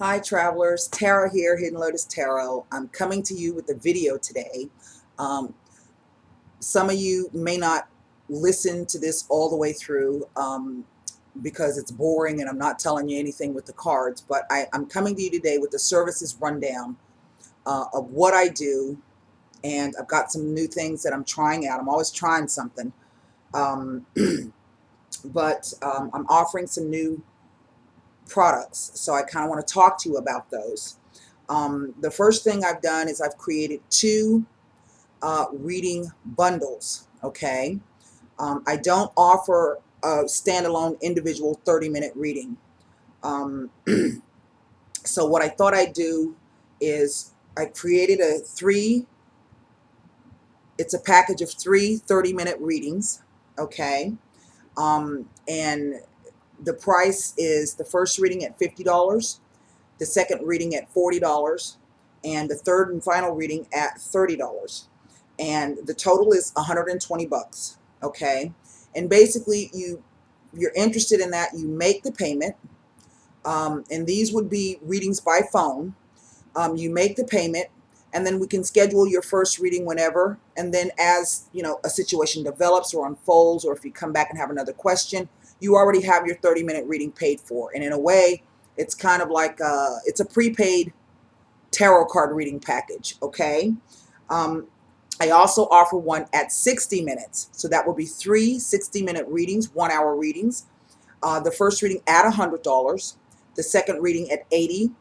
Hi travelers, Tara here, Hidden Lotus Tarot. I'm coming to you with a video today. Um, some of you may not listen to this all the way through because it's boring and I'm not telling you anything with the cards, but I'm coming to you today with the services rundown of what I do, and I've got some new things that I'm trying out. I'm always trying something, um, but I'm offering some new products, so I kind of want to talk to you about those. The first thing I've done is I've created two reading bundles. Okay, I don't offer a standalone individual 30-minute reading. Um, so what I thought I'd do is I created it's a package of three 30-minute readings. Okay, and the price is the first reading at $50, the second reading at $40, and the third and final reading at $30. And the total is 120 bucks. Okay, and basically you're interested in that, you make the payment, and these would be readings by phone. You make the payment, and then we can schedule your first reading whenever, and then as you know, a situation develops or unfolds, or if you come back and have another question, you already have your 30-minute reading paid for. And in a way, it's kind of like it's a prepaid tarot card reading package. Okay, I also offer one at 60 minutes, so that will be three 60-minute readings, 1-hour readings. The first reading at $100, the second reading at $80,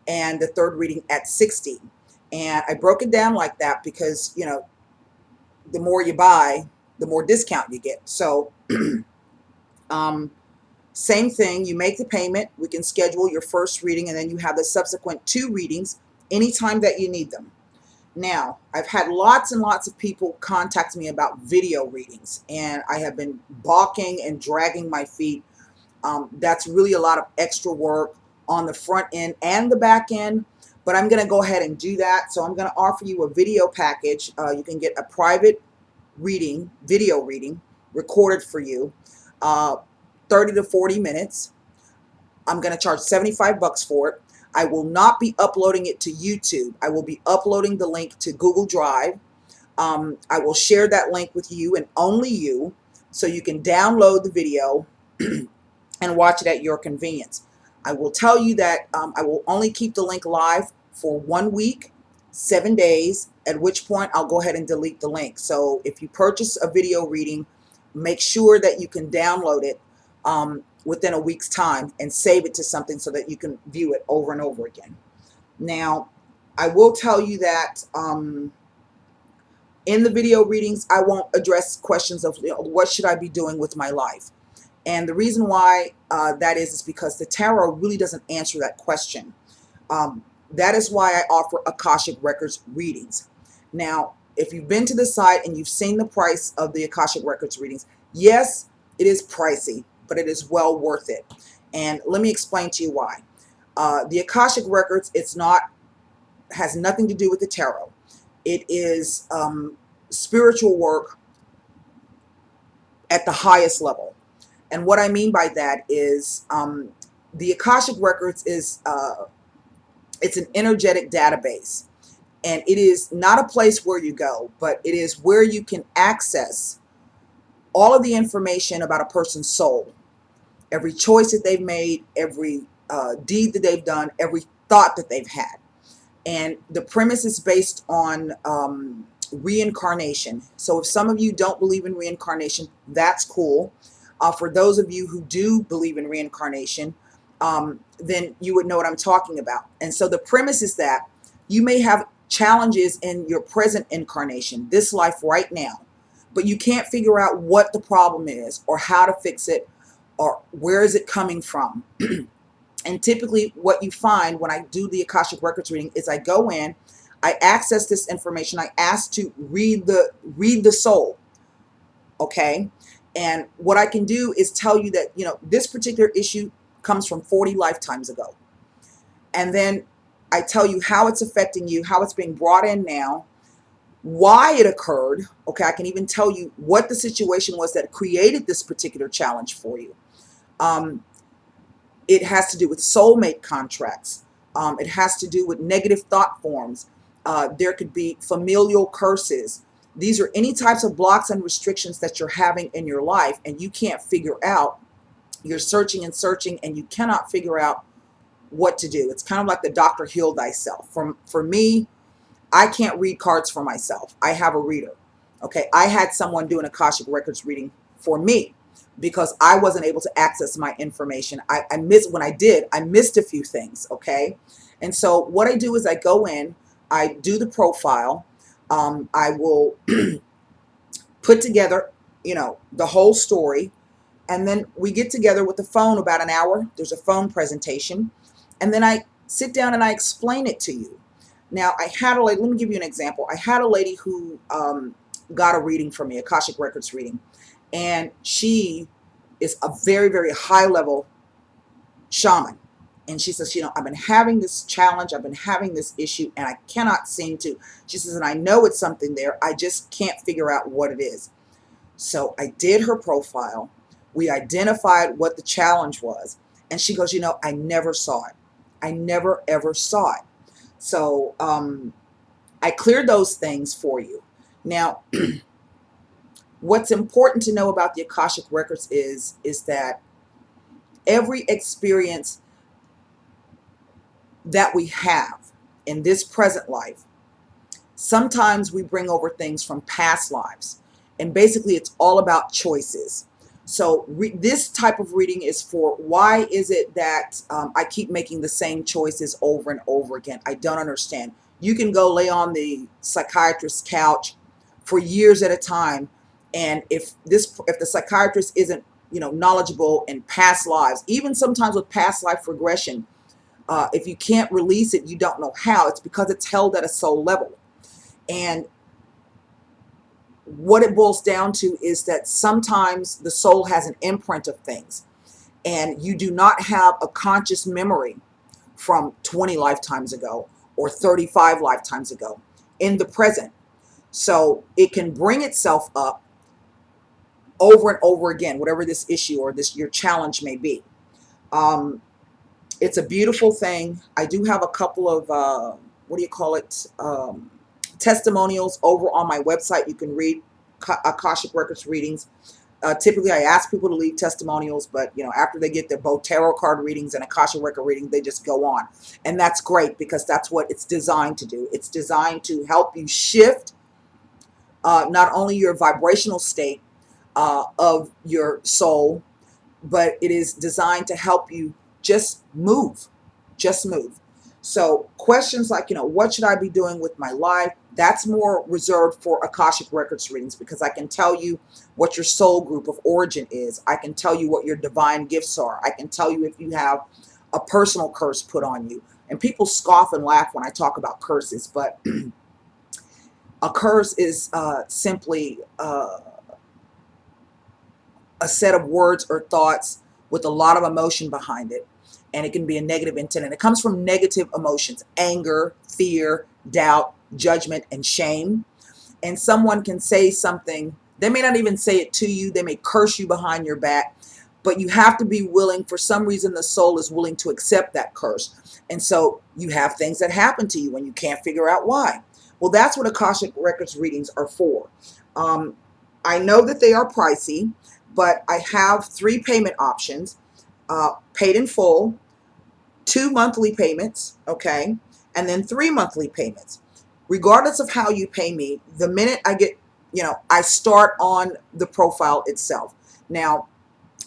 and the third reading at $60. And I broke it down like that because, you know, the more you buy, the more discount you get. So same thing, you make the payment, we can schedule your first reading, and then you have the subsequent two readings anytime that you need them. Now, I've had lots and lots of people contact me about video readings, and I have been balking and dragging my feet. That's really a lot of extra work on the front end and the back end, but I'm going to go ahead and do that. So I'm going to offer you a video package. You can get a private reading, video reading, recorded for you, 30 to 40 minutes. I'm going to charge 75 bucks for it. I will not be uploading it to YouTube. I will be uploading the link to Google Drive. I will share that link with you and only you, so you can download the video and watch it at your convenience. I will tell you that I will only keep the link live for 1 week, 7 days, at which point I'll go ahead and delete the link. So if you purchase a video reading, make sure that you can download it within a week's time and save it to something so that you can view it over and over again. Now, I will tell you that in the video readings, I won't address questions of, you know, what should I be doing with my life. And the reason why that is because the tarot really doesn't answer that question. That is why I offer Akashic Records readings. Now, if you've been to the site and you've seen the price of the Akashic Records readings, yes, it is pricey, but it is well worth it. And let me explain to you why. The Akashic Records, has nothing to do with the tarot. It is spiritual work at the highest level. And what I mean by that is the Akashic Records is it's an energetic database. And it is not a place where you go, but it is where you can access all of the information about a person's soul. Every choice that they've made, every deed that they've done, every thought that they've had. And the premise is based on reincarnation. So if some of you don't believe in reincarnation, that's cool. For those of you who do believe in reincarnation, then you would know what I'm talking about. And so the premise is that you may have challenges in your present incarnation, this life right now, but you can't figure out what the problem is or how to fix it or where is it coming from. And typically what you find when I do the Akashic Records reading is I go in, I access this information, I ask to read the soul. Okay? And what I can do is tell you that, you know, this particular issue comes from 40 lifetimes ago. And then I tell you how it's affecting you, how it's being brought in now, why it occurred. Okay, I can even tell you what the situation was that created this particular challenge for you. It has to do with soulmate contracts, It has to do with negative thought forms. There could be familial curses. These are any types of blocks and restrictions that you're having in your life and you can't figure out. You're searching and searching and you cannot figure out what to do. It's kind of like the doctor heal thyself. For me, I can't read cards for myself. I have a reader. Okay, I had someone do an Akashic Records reading for me because I wasn't able to access my information. I missed when I did. I missed a few things. Okay, and so what I do is I go in, I do the profile. I will put together, the whole story, and then we get together with the phone about an hour. There's a phone presentation, and then I sit down and I explain it to you. Now, I had a lady, let me give you an example. I had a lady who got a reading from me, Akashic Records reading, and she is a very, very high level shaman. And she says, I've been having this challenge, I've been having this issue, and I cannot seem to. She says, and I know it's something there, I just can't figure out what it is. So I did her profile. We identified what the challenge was. And she goes, I never saw it. I never, ever saw it. So I cleared those things for you. Now, what's important to know about the Akashic Records is that every experience that we have in this present life, sometimes we bring over things from past lives. And basically, it's all about choices. So this type of reading is for why is it that I keep making the same choices over and over again? I don't understand. You can go lay on the psychiatrist's couch for years at a time, and if the psychiatrist isn't knowledgeable in past lives, even sometimes with past life regression, if you can't release it, you don't know how. It's because it's held at a soul level. And what it boils down to is that sometimes the soul has an imprint of things, and you do not have a conscious memory from 20 lifetimes ago or 35 lifetimes ago in the present. So it can bring itself up over and over again, whatever this issue or your challenge may be. It's a beautiful thing. I do have a couple of, testimonials over on my website. You can read Akashic Records readings. Typically, I ask people to leave testimonials, but after they get their both tarot card readings and Akashic Record reading, they just go on, and that's great because that's what it's designed to do. It's designed to help you shift not only your vibrational state of your soul, but it is designed to help you just move. So questions like, what should I be doing with my life? That's more reserved for Akashic Records readings because I can tell you what your soul group of origin is. I can tell you what your divine gifts are. I can tell you if you have a personal curse put on you. And people scoff and laugh when I talk about curses, but a curse is simply a set of words or thoughts with a lot of emotion behind it. And it can be a negative intent. And it comes from negative emotions: anger, fear, doubt, judgment, and shame. And someone can say something. They may not even say it to you. They may curse you behind your back. But you have to be willing. For some reason, the soul is willing to accept that curse. And so you have things that happen to you and you can't figure out why. Well, that's what Akashic Records readings are for. I know that they are pricey, but I have 3 payment options. Paid in full, 2 monthly payments, okay, and then 3 monthly payments. Regardless of how you pay me, the minute I get, I start on the profile itself. Now,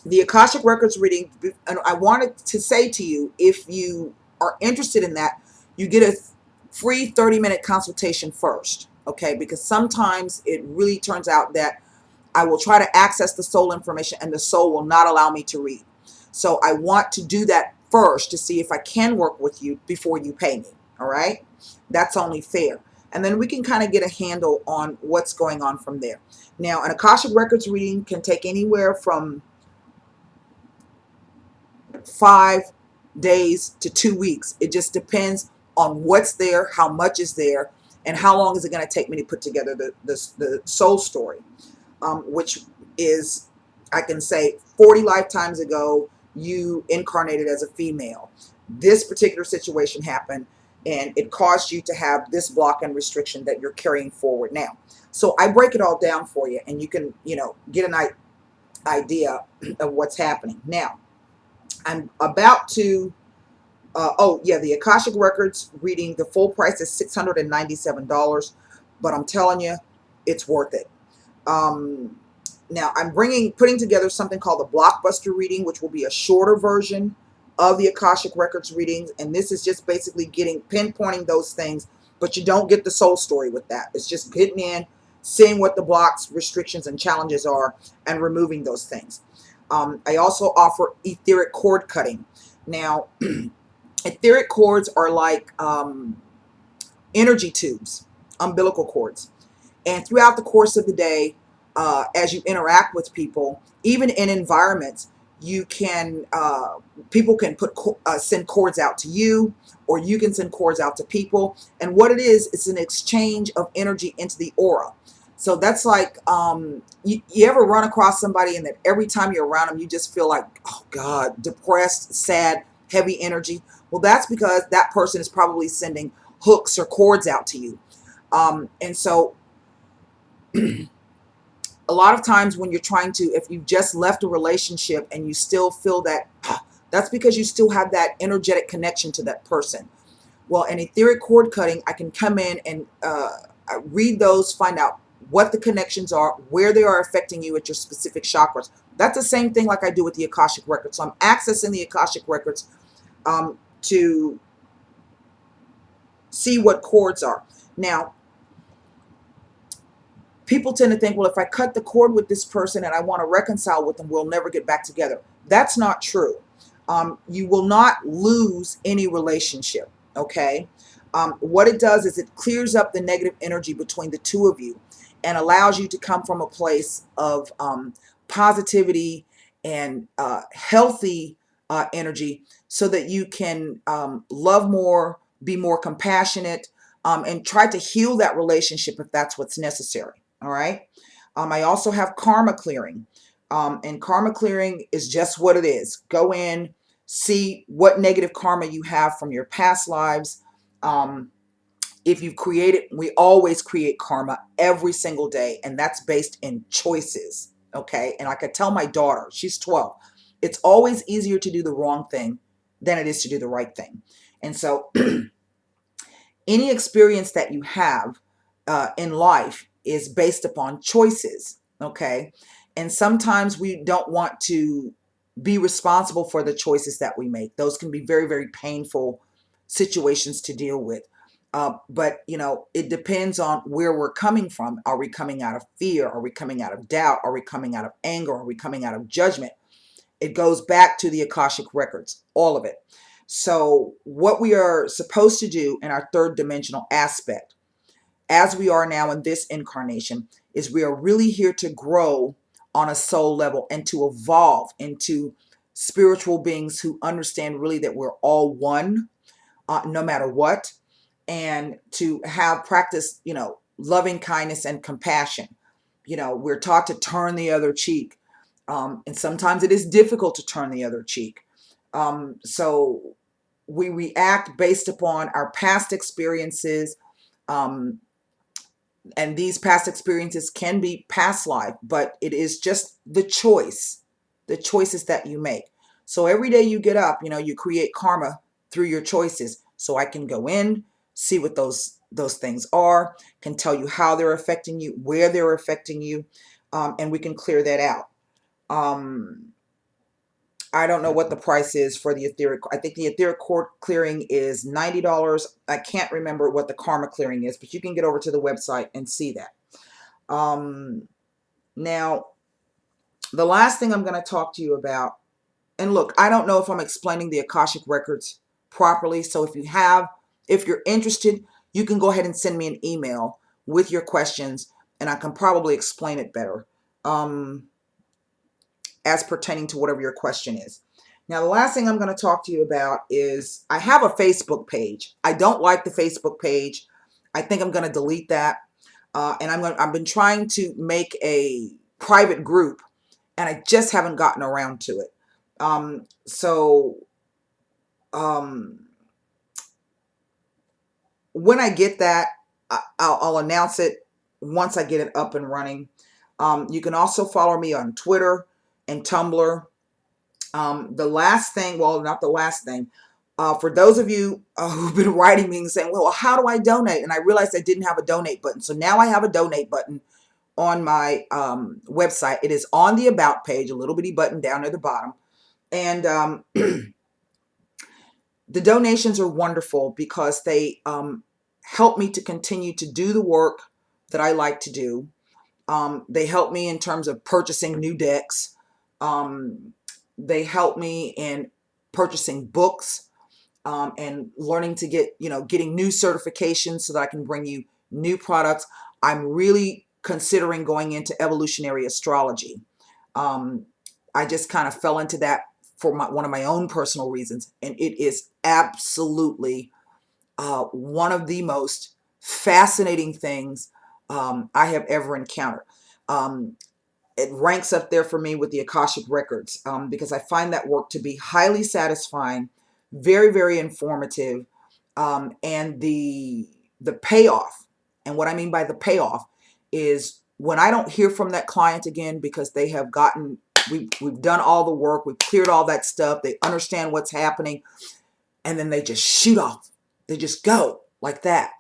the Akashic Records reading, and I wanted to say to you, if you are interested in that, you get a free 30-minute consultation first, okay, because sometimes it really turns out that I will try to access the soul information and the soul will not allow me to read. So I want to do that first to see if I can work with you before you pay me. All right. That's only fair. And then we can kind of get a handle on what's going on from there. Now, an Akashic Records reading can take anywhere from 5 days to 2 weeks. It just depends on what's there, how much is there, and how long is it going to take me to put together the soul story, which is, I can say, 40 lifetimes ago, you incarnated as a female. this particular situation happened, and it caused you to have this block and restriction that you're carrying forward now. So I break it all down for you, and you can, get an idea of what's happening. Now, I'm about to, oh yeah, the Akashic Records reading, the full price is $697, but I'm telling you, it's worth it. Now I'm putting together something called the blockbuster reading, which will be a shorter version of the Akashic Records readings. And this is just basically pinpointing those things, but you don't get the soul story with that. It's just getting in, seeing what the blocks, restrictions, and challenges are, and removing those things. I also offer etheric cord cutting. Now, etheric cords are like energy tubes, umbilical cords. And throughout the course of the day, as you interact with people, even in environments, you can people can send cords out to you, or you can send cords out to people. And what it is, it's an exchange of energy into the aura. So that's like, you ever run across somebody and that every time you're around them, you just feel like, oh God, depressed, sad, heavy energy. Well, that's because that person is probably sending hooks or cords out to you. And so a lot of times when you're trying to, if you've just left a relationship and you still feel that, that's because you still have that energetic connection to that person. Well, in etheric cord cutting, I can come in and read those, find out what the connections are, where they are affecting you at your specific chakras. That's the same thing like I do with the Akashic Records. So I'm accessing the Akashic Records to see what cords are. Now, people tend to think, well, if I cut the cord with this person and I want to reconcile with them, we'll never get back together. That's not true. You will not lose any relationship, okay? What it does is it clears up the negative energy between the two of you and allows you to come from a place of positivity and healthy energy, so that you can love more, be more compassionate, and try to heal that relationship if that's what's necessary. All right. I also have karma clearing. And karma clearing is just what it is. Go in, see what negative karma you have from your past lives. If you've created, we always create karma every single day, and that's based in choices. Okay. And I could tell my daughter, she's 12, it's always easier to do the wrong thing than it is to do the right thing. And so any experience that you have in life is based upon choices, okay? And sometimes we don't want to be responsible for the choices that we make. Those can be very, very painful situations to deal with. But, it depends on where we're coming from. Are we coming out of fear? Are we coming out of doubt? Are we coming out of anger? Are we coming out of judgment? It goes back to the Akashic Records, all of it. So what we are supposed to do in our third dimensional aspect, as we are now in this incarnation, is we are really here to grow on a soul level and to evolve into spiritual beings who understand really that we're all one, no matter what, and to have practice, loving kindness and compassion. We're taught to turn the other cheek, and sometimes it is difficult to turn the other cheek. So we react based upon our past experiences, and these past experiences can be past life, but it is just the choices that you make. So every day you get up, you create karma through your choices. So I can go in, see what those things are, can tell you how they're affecting you, where they're affecting you, and we can clear that out. I don't know what the price is for the etheric. I think the etheric cord clearing is $90. I can't remember what the karma clearing is, but you can get over to the website and see that. Now, the last thing I'm going to talk to you about, and look, I don't know if I'm explaining the Akashic Records properly. So if you're interested, you can go ahead and send me an email with your questions, and I can probably explain it better. As pertaining to whatever your question is. Now, the last thing I'm going to talk to you about is I have a Facebook page. I don't like the Facebook page. I think I'm going to delete that. And I've been trying to make a private group, and I just haven't gotten around to it. So Um, when I get that, I'll announce it once I get it up and running. You can also follow me on Twitter and Tumblr. The last thing, well, not the last thing, for those of you who've been writing me and saying, well, how do I donate? And I realized I didn't have a donate button. So now I have a donate button on my website. It is on the About page, a little bitty button down at the bottom. And the donations are wonderful because they help me to continue to do the work that I like to do. They help me in terms of purchasing new decks. They help me in purchasing books and learning to getting new certifications so that I can bring you new products. I'm really considering going into evolutionary astrology. I just kind of fell into that for one of my own personal reasons, and it is absolutely one of the most fascinating things I have ever encountered. It ranks up there for me with the Akashic Records because I find that work to be highly satisfying, very, very informative, and the payoff. And what I mean by the payoff is when I don't hear from that client again because they have gotten, we've done all the work, we've cleared all that stuff, they understand what's happening, and then they just shoot off. They just go like that.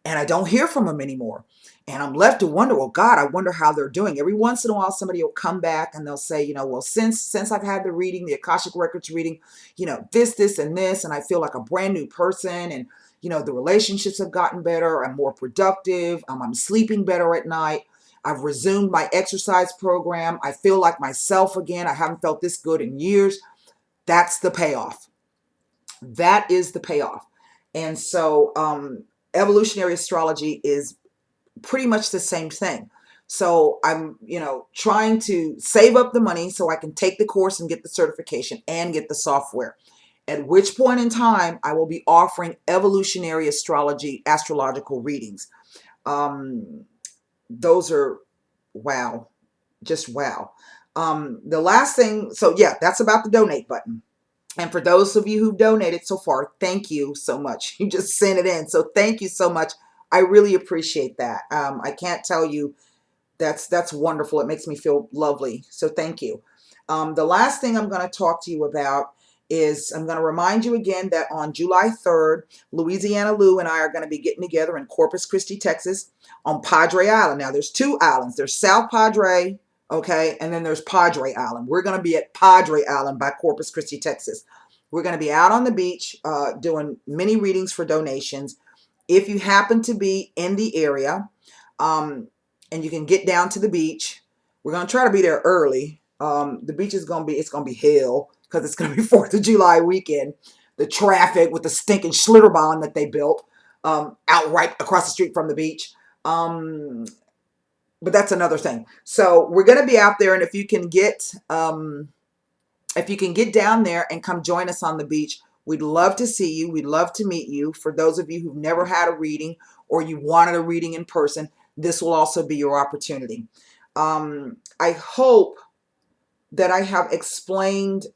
And I don't hear from them anymore. And I'm left to wonder, well, God, I wonder how they're doing. Every once in a while, somebody will come back and they'll say, well, since I've had the reading, the Akashic Records reading, this, and this, and I feel like a brand new person. And, the relationships have gotten better. I'm more productive. I'm sleeping better at night. I've resumed my exercise program. I feel like myself again. I haven't felt this good in years. That's the payoff. That is the payoff. And so evolutionary astrology is pretty much the same thing. So I'm, trying to save up the money so I can take the course and get the certification and get the software. At which point in time, I will be offering evolutionary astrological readings. Those are wow, just wow. The last thing, so yeah, that's about the donate button. And for those of you who've donated so far, thank you so much. You just sent it in. So thank you so much. I really appreciate that. I can't tell you, that's wonderful. It makes me feel lovely. So thank you. The last thing I'm going to talk to you about is I'm going to remind you again that on July 3rd, Louisiana Lou and I are going to be getting together in Corpus Christi, Texas on Padre Island. Now there's two islands. There's South Padre, okay, and then there's Padre Island. We're going to be at Padre Island by Corpus Christi, Texas. We're going to be out on the beach doing mini readings for donations. If you happen to be in the area and you can get down to the beach, we're going to try to be there early. The beach is going to be hell because it's going to be 4th of July weekend. The traffic with the stinking Schlitterbahn that they built out right across the street from the beach. But that's another thing. So we're going to be out there, and if you can get down there and come join us on the beach, we'd love to see you. We'd love to meet you. For those of you who've never had a reading or you wanted a reading in person, this will also be your opportunity. I hope that I have explained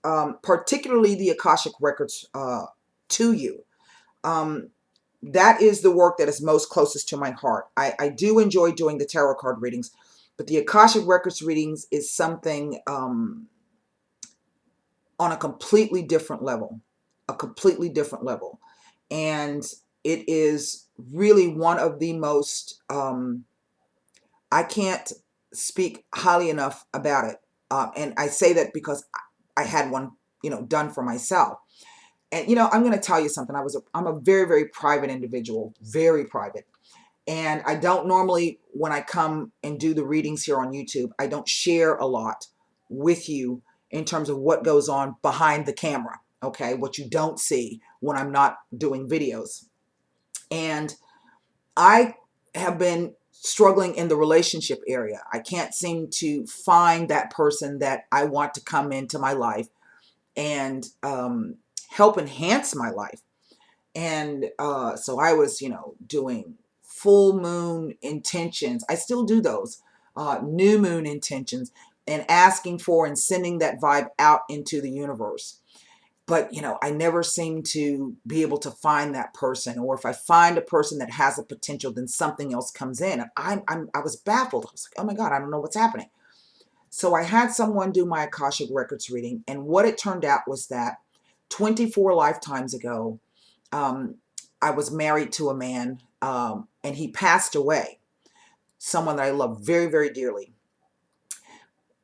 particularly the Akashic Records to you. That is the work that is most closest to my heart. I do enjoy doing the tarot card readings, but the Akashic Records readings is something on a completely different level, And it is really one of the most, I can't speak highly enough about it. And I say that because I had one, done for myself. And, I'm going to tell you something. I'm a very, very private individual, very private. And I don't normally, when I come and do the readings here on YouTube, I don't share a lot with you in terms of what goes on behind the camera, okay? What you don't see when I'm not doing videos. And I have been struggling in the relationship area. I can't seem to find that person that I want to come into my life and help enhance my life. And so I was, doing full moon intentions. I still do those new moon intentions and asking for and sending that vibe out into the universe. but you know, I never seem to be able to find that person. Or if I find a person that has a potential, then something else comes in. And I was baffled. I was like, oh my God, I don't know what's happening. So I had someone do my Akashic Records reading, and what it turned out was that 24 lifetimes ago, um, I was married to a man, and he passed away, someone that I love very, very dearly.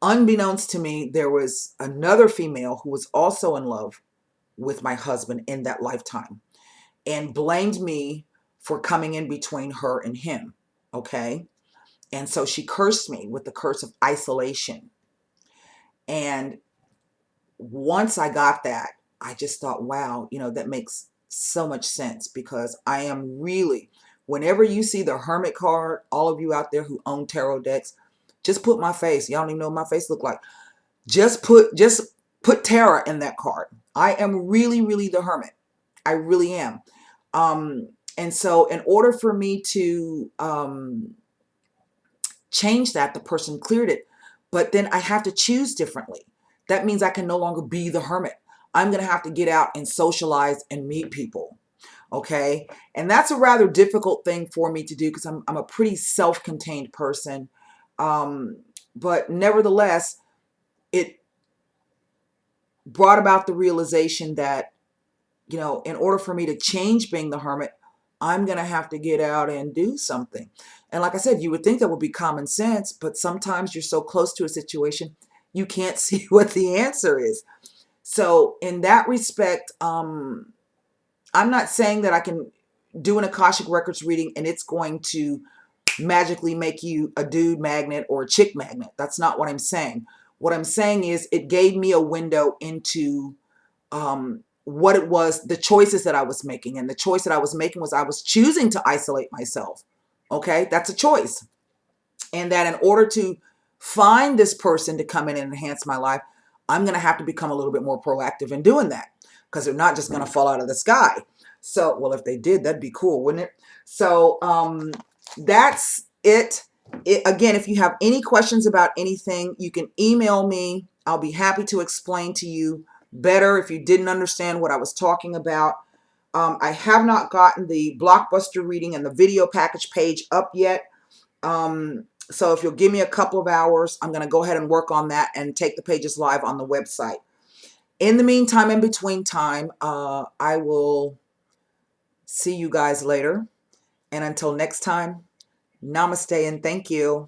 Unbeknownst to me, there was another female who was also in love with my husband in that lifetime and blamed me for coming in between her and him. Okay. And so she cursed me with the curse of isolation. And once I got that, I just thought, wow, you know, that makes so much sense, because I am really, whenever you see the Hermit card, all of you out there who own tarot decks, just put my face. Y'all don't even know what my face look like. Just put Tara in that card. I am really, really the Hermit. I really am. And so in order for me to change that, the person cleared it, but then I have to choose differently. That means I can no longer be the Hermit. I'm going to have to get out and socialize and meet people. Okay. And that's a rather difficult thing for me to do, because I'm a pretty self-contained person. But nevertheless, it brought about the realization that, you know, in order for me to change being the Hermit, I'm going to have to get out and do something. And like I said, you would think that would be common sense, but sometimes you're so close to a situation, you can't see what the answer is. So in that respect, I'm not saying that I can do an Akashic Records reading and it's going to magically make you a dude magnet or a chick magnet. That's not what I'm saying. What I'm saying is it gave me a window into what it was, the choices that I was making. And the choice that I was making was I was choosing to isolate myself. Okay, that's a choice. And that in order to find this person to come in and enhance my life, I'm going to have to become a little bit more proactive in doing that, because they're not just going to fall out of the sky. So, well, if they did, that'd be cool, wouldn't it? So that's it. Again, if you have any questions about anything, you can email me. I'll be happy to explain to you better if you didn't understand what I was talking about. I have not gotten the Blockbuster reading and the video package page up yet. So if you'll give me a couple of hours, I'm going to go ahead and work on that and take the pages live on the website. In the meantime, in between time, I will see you guys later. And until next time, namaste and thank you.